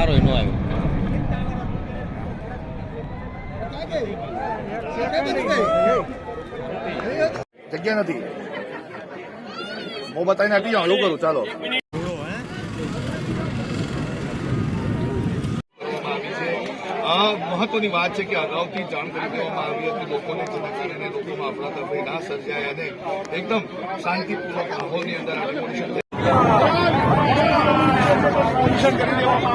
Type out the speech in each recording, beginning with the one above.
સારો એનો આવ્યો. જગ્યા નથી, હું બતાવીને હટી જાઉં, એવું કરું. ચાલો, આ મહત્વની વાત છે કે અગાઉથી જાણકારી દેવામાં આવી હતી લોકોને, જેના કારણે લોકોમાં અફરાતફરી ના સર્જાય અને એકદમ શાંતિપૂર્વક માહોલની અંદર આ ડિમોલિશન કરી દેવામાં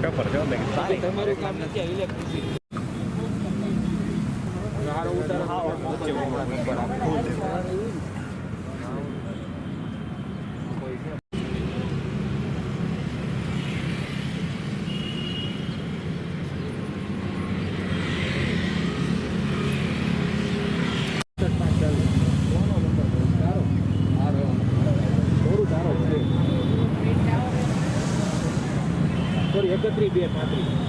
પેપર તમારું કામ નથી ઇલેક્ટ્રિસિટી એકત્રી 2 35.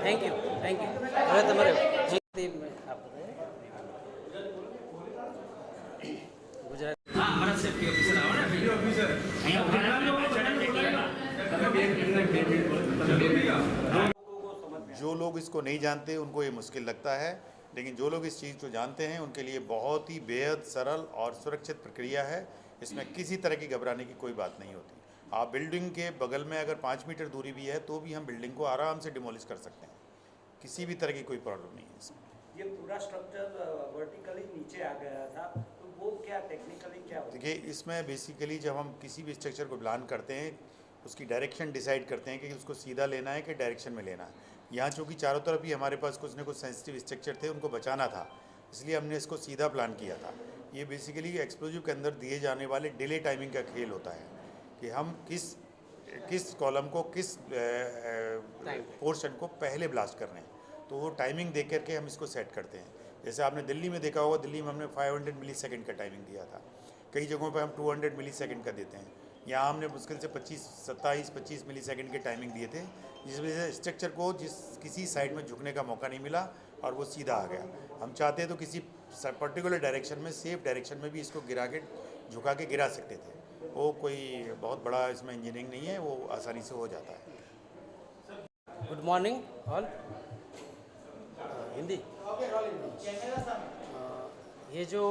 थैंक यू હવે તમારે ગુજરાત અમારા સેફ્ટી ઓફિસર આવો ને वीडियो ऑफिसर जो लोग इसको नहीं जानते उनको ये मुश्किल लगता है, लेकिन जो लोग इस चीज़ को जानते हैं उनके लिए बहुत ही बेहद सरल और सुरक्षित प्रक्रिया है. इसमें किसी तरह की घबराने की कोई बात नहीं होती. आप बिल्डिंग के बगल में अगर 5 मीटर दूरी भी है तो भी हम बिल्डिंग को आराम से डिमोलिश कर सकते हैं. किसी भी तरह की कोई प्रॉब्लम नहीं है इसमें. ये पूरा स्ट्रक्चर वर्टिकली नीचे आ गया था, तो वो क्या टेक्निकली क्या होता है? देखिए, इसमें बेसिकली जब हम किसी भी स्ट्रक्चर को प्लान करते हैं उसकी डायरेक्शन डिसाइड करते हैं कि उसको सीधा लेना है कि डायरेक्शन में लेना है. यहाँ चूँकि चारों तरफ ही हमारे पास कुछ न कुछ सेंसिटिव स्ट्रक्चर थे, उनको बचाना था, इसलिए हमने इसको सीधा प्लान किया था. ये बेसिकली एक्सप्लोजिव के अंदर दिए जाने वाले डिले टाइमिंग का खेल होता है कि हम किस कॉलम को किस पोर्शन को पहले ब्लास्ट कर रहे हैं, तो वो टाइमिंग देख करके हम इसको सेट करते हैं. जैसे आपने दिल्ली में देखा होगा, दिल्ली में हमने 500 मिलीसेकंड का टाइमिंग दिया था. कई जगहों पर हम 200 मिलीसेकंड का देते हैं. यहाँ हमने मुश्किल से 27-25 मिलीसेकंड के टाइमिंग दिए थे, जिस वजह से स्ट्रक्चर को किसी साइड में झुकने का मौका नहीं मिला और वो सीधा आ गया. हम चाहते हैं तो किसी पर्टिकुलर डायरेक्शन में, सेफ डायरेक्शन में भी इसको झुका के गिरा सकते थे. वो कोई बहुत बड़ा इसमें इंजीनियरिंग नहीं है, वो आसानी से हो जाता है. Good morning all. हिंदी. ये जो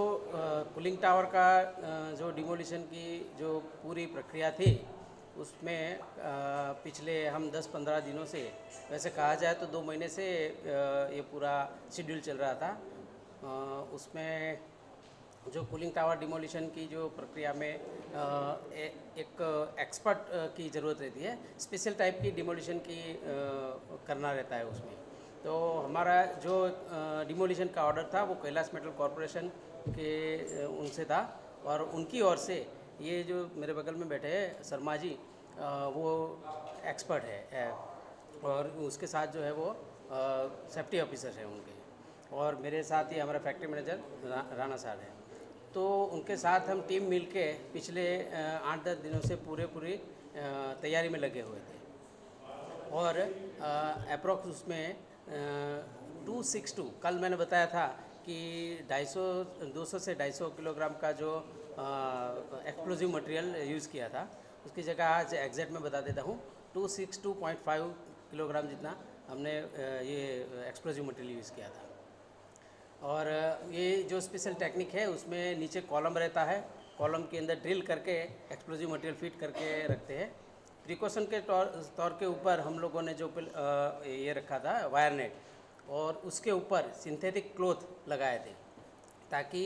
कूलिंग टावर का जो डिमोलिशन की जो पूरी प्रक्रिया थी, उसमें पिछले हम 10-15 दिनों से, वैसे कहा जाए तो 2 महीने से ये पूरा शेड्यूल चल रहा था. उसमें जो कूलिंग टावर डिमोलिशन की जो प्रक्रिया में एक एक्सपर्ट की ज़रूरत रहती है, स्पेशल टाइप की डिमोलिशन की करना रहता है उसमें. तो हमारा जो डिमोलिशन का ऑर्डर था वो कैलाश मेटल कॉरपोरेशन के उनसे था, और उनकी ओर से ये जो मेरे बगल में बैठे हैं शर्मा जी, वो एक्सपर्ट है और उसके साथ जो है वो सेफ्टी ऑफिसर है उनके, और मेरे साथ ही हमारा फैक्ट्री मैनेजर राणा साहब है। तो उनके साथ हम टीम मिलके पिछले 8-10 दिनों से पूरी तैयारी में लगे हुए थे, और अप्रोक्स उसमें 262 कल मैंने बताया था कि 200 से 250 किलोग्राम का जो एक्सप्लोजिव मटेरियल यूज़ किया था, उसकी जगह आज एग्जैक्ट मैं बता देता हूँ 262.5 किलोग्राम जितना हमने ये एक्सप्लोजिव मटेरियल यूज़ किया था। और ये जो स्पेशल टेक्निक है उसमें नीचे कॉलम रहता है, कॉलम के अंदर ड्रिल करके एक्सप्लोजिव मटेरियल फिट करके रखते हैं। प्रिकॉशन के तौर के ऊपर हम लोगों ने जो ये रखा था वायर नेट, और उसके ऊपर सिंथेटिक क्लॉथ लगाए थे ताकि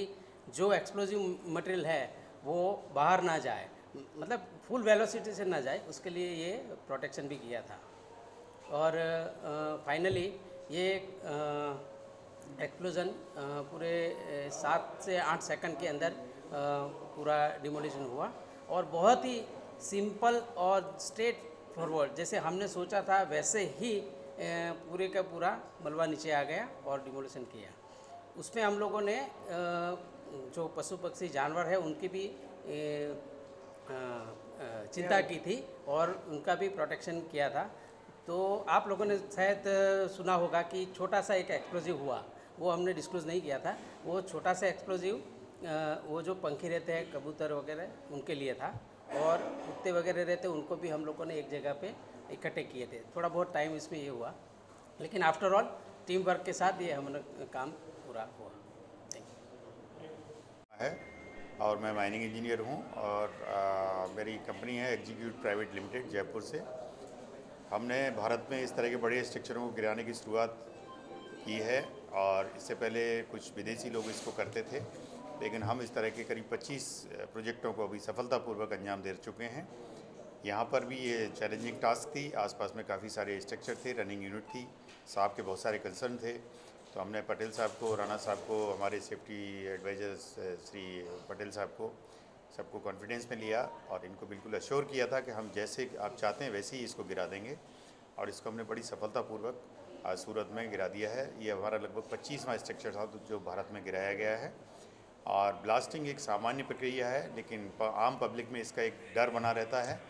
जो एक्सप्लोजिव मटेरियल है वो बाहर ना जाए, मतलब फुल वेलोसिटी से ना जाए, उसके लिए ये प्रोटेक्शन भी किया था। और फाइनली ये एक्सप्लोजन पूरे 7 से 8 सेकंड के अंदर पूरा डिमोलिशन हुआ, और बहुत ही सिंपल और स्ट्रेट फॉरवर्ड जैसे हमने सोचा था वैसे ही पूरे का पूरा मलबा नीचे आ गया और डिमोलिशन किया। उसमें हम लोगों ने जो पशु पक्षी जानवर है उनकी भी चिंता की थी और उनका भी प्रोटेक्शन किया था। तो आप लोगों ने शायद सुना होगा कि छोटा सा एक एक्सप्लोजिव हुआ, वो हमने डिस्क्लोज़ नहीं किया था। वो छोटा सा एक्सप्लोजिव वो जो पंखी रहते हैं कबूतर वगैरह उनके लिए था, और कुत्ते वगैरह रहते उनको भी हम लोगों ने एक जगह पे इकट्ठे किए थे। थोड़ा बहुत टाइम इसमें ये हुआ, लेकिन आफ्टर ऑल टीम वर्क के साथ ये हमारा काम पूरा हुआ। है और मैं माइनिंग इंजीनियर हूँ, और मेरी कंपनी है एग्जीक्यूट प्राइवेट लिमिटेड जयपुर से। हमने भारत में इस तरह के बड़े स्ट्रक्चरों को गिराने की शुरुआत की है, और इससे पहले कुछ विदेशी लोग इसको करते थे, लेकिन हम इस तरह के करीब 25 प्रोजेक्टों को अभी सफलतापूर्वक अंजाम दे चुके हैं। यहाँ पर भी ये चैलेंजिंग टास्क थी, आसपास में काफ़ी सारे स्ट्रक्चर थे, रनिंग यूनिट थी, साहब के बहुत सारे कंसर्न थे। तो हमने पटेल साहब को, राणा साहब को, हमारे सेफ्टी एडवाइज़र्स श्री पटेल साहब को, सबको कॉन्फिडेंस में लिया और इनको बिल्कुल अश्योर किया था कि हम जैसे आप चाहते हैं वैसे ही इसको गिरा देंगे, और इसको हमने बड़ी सफलतापूर्वक आज सूरत में गिरा दिया है। ये हमारा लगभग 25वां स्ट्रक्चर था जो भारत में गिराया गया है। और ब्लास्टिंग एक सामान्य प्रक्रिया है, लेकिन आम पब्लिक में इसका एक डर बना रहता है।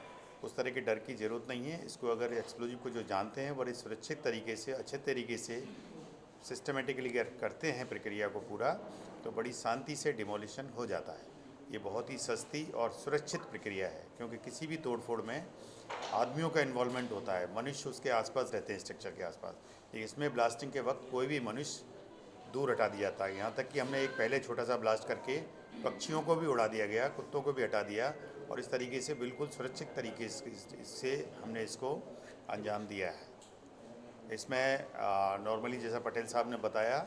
उस तरह के डर की ज़रूरत नहीं है। इसको अगर एक्सप्लोजिव को जो जानते हैं बड़े सुरक्षित तरीके से, अच्छे तरीके से सिस्टमेटिकली करते हैं प्रक्रिया को पूरा, तो बड़ी शांति से डिमोलिशन हो जाता है। ये बहुत ही सस्ती और सुरक्षित प्रक्रिया है, क्योंकि किसी भी तोड़फोड़ में आदमियों का इन्वॉल्वमेंट होता है, मनुष्य उसके आसपास रहते हैं स्ट्रक्चर के आसपास। लेकिन इसमें ब्लास्टिंग के वक्त कोई भी मनुष्य दूर हटा दिया जाता है। यहाँ तक कि हमने एक पहले छोटा सा ब्लास्ट करके पक्षियों को भी उड़ा दिया गया, कुत्तों को भी हटा दिया, और इस तरीके से बिल्कुल सुरक्षित तरीके से हमने इसको अंजाम दिया है। इसमें नॉर्मली जैसा पटेल साहब ने बताया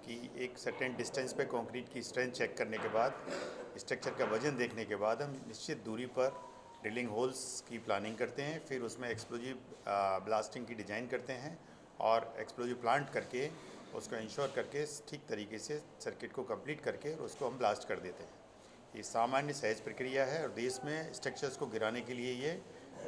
कि एक सर्टेन डिस्टेंस पे कंक्रीट की स्ट्रेंथ चेक करने के बाद, स्ट्रक्चर का वजन देखने के बाद हम निश्चित दूरी पर ड्रिलिंग होल्स की प्लानिंग करते हैं, फिर उसमें एक्सप्लोजिव ब्लास्टिंग की डिज़ाइन करते हैं और एक्सप्लोजिव प्लांट करके उसको इंश्योर करके ठीक तरीके से सर्किट को कंप्लीट करके उसको हम ब्लास्ट कर देते हैं। ये सामान्य सहज प्रक्रिया है, और देश में स्ट्रक्चर्स को गिराने के लिए ये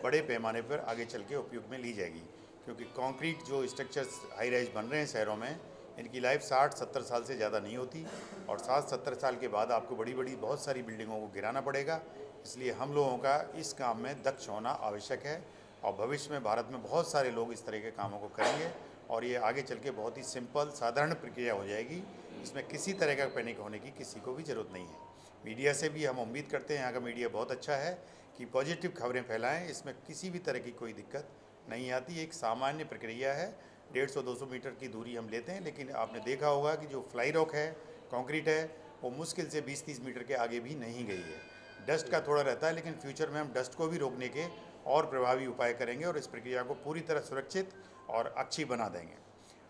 बड़े पैमाने पर आगे चल के उपयोग में ली जाएगी, क्योंकि कंक्रीट जो स्ट्रक्चर्स हाई राइज बन रहे हैं शहरों में, इनकी लाइफ 60-70 साल से ज़्यादा नहीं होती, और 60-70 साल के बाद आपको बड़ी बड़ी बहुत सारी बिल्डिंगों को गिराना पड़ेगा। इसलिए हम लोगों का इस काम में दक्ष होना आवश्यक है, और भविष्य में भारत में बहुत सारे लोग इस तरह के कामों को करेंगे, और ये आगे चल के बहुत ही सिंपल साधारण प्रक्रिया हो जाएगी। इसमें किसी तरह का पैनिक होने की किसी को भी ज़रूरत नहीं है। मीडिया से भी हम उम्मीद करते हैं, यहाँ का मीडिया बहुत अच्छा है कि पॉजिटिव खबरें फैलाएं, इसमें किसी भी तरह की कोई दिक्कत नहीं आती। एक सामान्य प्रक्रिया है, 150-200 मीटर की दूरी हम लेते हैं, लेकिन आपने देखा होगा कि जो फ्लाई रॉक है, कंक्रीट है, वो मुश्किल से 20-30 मीटर के आगे भी नहीं गई है। डस्ट का थोड़ा रहता है, लेकिन फ्यूचर में हम डस्ट को भी रोकने के और प्रभावी उपाय करेंगे और इस प्रक्रिया को पूरी तरह सुरक्षित और अच्छी बना देंगे।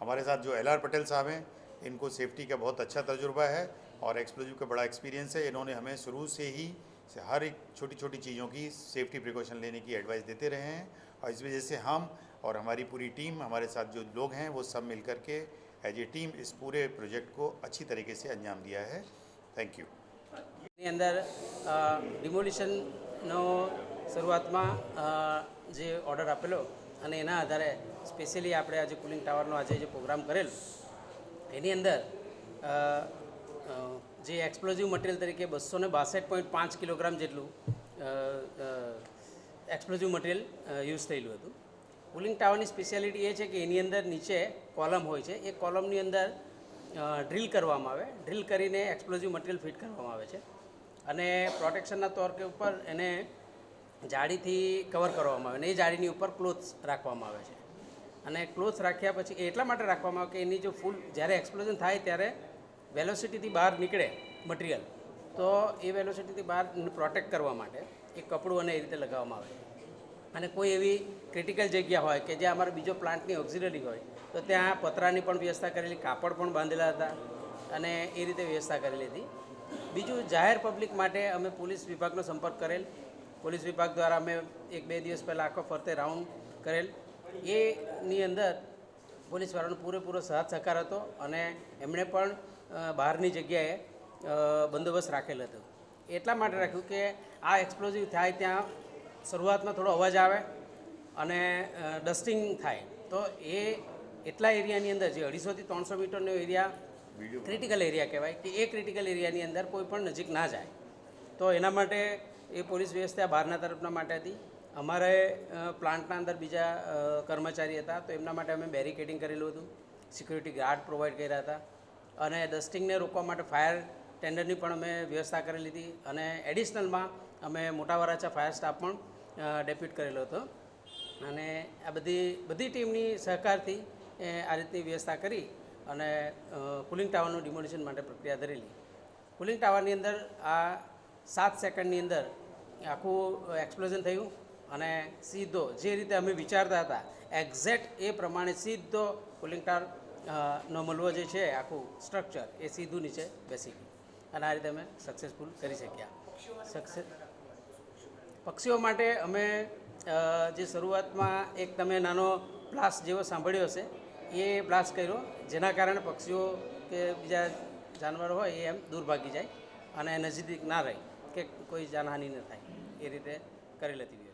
हमारे साथ जो LR पटेल साहब हैं, इनको सेफ्टी का बहुत अच्छा तजुर्बा है और एक्सप्लोजिव का बड़ा एक्सपीरियंस है। इन्होंने हमें शुरू से ही हर एक छोटी छोटी चीज़ों की सेफ्टी प्रिकॉशन लेने की एडवाइस देते रहे हैं, और इस वजह से हम और हमारी पूरी टीम, हमारे साथ जो लोग हैं, वो सब मिल कर के एज ए टीम इस पूरे प्रोजेक्ट को अच्छी तरीके से अंजाम दिया है। Thank you. અંદર ડિમોલિશન નો શરૂઆતમાં જે ઓર્ડર આપેલો અને એના આધારે સ્પેશિયલી આપણે આજે કુલિંગ ટાવરનો આજે જે પ્રોગ્રામ કરેલ એની અંદર જે એક્સપ્લોઝિવ મટીરિયલ તરીકે 262.5 કિલોગ્રામ જેટલું એક્સપ્લોઝિવ મટીરિયલ યુઝ થયેલું હતું. કુલિંગ ટાવરની સ્પેશિયાલિટી એ છે કે એની અંદર નીચે કોલમ હોય છે, એ કોલમની અંદર ડ્રીલ કરવામાં આવે, ડ્રીલ કરીને એક્સપ્લોઝિવ મટીરિયલ ફિટ કરવામાં આવે છે અને પ્રોટેક્શનના તौर કે ઉપર એને જાળીથી કવર કરવામાં આવે અને એ જાળીની ઉપર ક્લોથ્સ રાખવામાં આવે છે. અને ક્લોથ્સ રાખ્યા પછી એટલા માટે રાખવામાં આવે કે એની જો ફૂલ જ્યારે એક્સપ્લોઝન થાય ત્યારે વેલોસિટીથી બહાર નીકળે મટીરિયલ, તો એ વેલોસિટીથી બહાર પ્રોટેક્ટ કરવા માટે એ કપડું અને એ રીતે લગાવવામાં આવે છે. અને કોઈ એવી ક્રિટિકલ જગ્યા હોય કે જ્યાં અમારો બીજો પ્લાન્ટની ઓક્સિલરી હોય તો ત્યાં પતરાની પણ વ્યવસ્થા કરેલી, કાપડ પણ બાંધેલા હતા અને એ રીતે વ્યવસ્થા કરેલી હતી. બીજું, જાહેર પબ્લિક માટે અમે પોલીસ વિભાગનો સંપર્ક કરેલ. પોલીસ વિભાગ દ્વારા અમે 1-2 દિવસ પહેલાં આખો ફરતે રાઉન્ડ કરેલ. એની અંદર પોલીસવાળાનો પૂરેપૂરો સાથ સહકાર હતો અને એમણે પણ બહારની જગ્યાએ બંદોબસ્ત રાખેલ હતો. એટલા માટે રાખ્યું કે આ એક્સપ્લોઝિવ થાય ત્યાં શરૂઆતમાં થોડો અવાજ આવે અને ડસ્ટિંગ થાય, તો એ એટલા એરિયાની અંદર જે 250 થી 300 મીટરનો એરિયા ક્રિટિકલ એરિયા કહેવાય કે એ ક્રિટિકલ એરિયાની અંદર કોઈ પણ નજીક ના જાય. તો એના માટે એ પોલીસ વ્યવસ્થા બહારના તરફના માટે હતી. અમારે પ્લાન્ટના અંદર બીજા કર્મચારી હતા, તો એમના માટે અમે બેરિકેડિંગ કરેલું હતું, સિક્યુરિટી ગાર્ડ પ્રોવાઈડ કર્યા હતા અને ડસ્ટિંગને રોકવા માટે ફાયર ટેન્ડરની પણ અમે વ્યવસ્થા કરેલી હતી અને એડિશનલમાં અમે મોટા વરાછા ફાયર સ્ટાફ પણ ડેપ્યુટ કરેલો હતો. અને આ બધી ટીમની સહકારથી આ રીતની વ્યવસ્થા કરી અને કુલિંગ ટાવરનું ડિમોલિશન માટે પ્રક્રિયા ધરેલી. કુલિંગ ટાવરની અંદર આ 7 સેકન્ડની અંદર આખું એક્સપ્લોઝન થયું અને સીધો જે રીતે અમે વિચારતા હતા એક્ઝેક્ટ એ પ્રમાણે સીધો કુલિંગ ટાવર નો મલવો જે છે આખું સ્ટ્રક્ચર એ સીધું નીચે બેસી ગયું અને આ રીતે અમે સક્સેસફુલ કરી શક્યા. પક્ષીઓ માટે અમે જે શરૂઆતમાં એક તમે નાનો બ્લાસ્ટ જેવો સાંભળ્યો હશે, એ બ્લાસ્ટ કર્યો જેના કારણે પક્ષીઓ કે બીજા જાનવરો હોય એ એમ દૂર ભાગી જાય અને નજીક ના રહે કે કોઈ જાનહાનિ ન થાય, એ રીતે કરેલ હતી.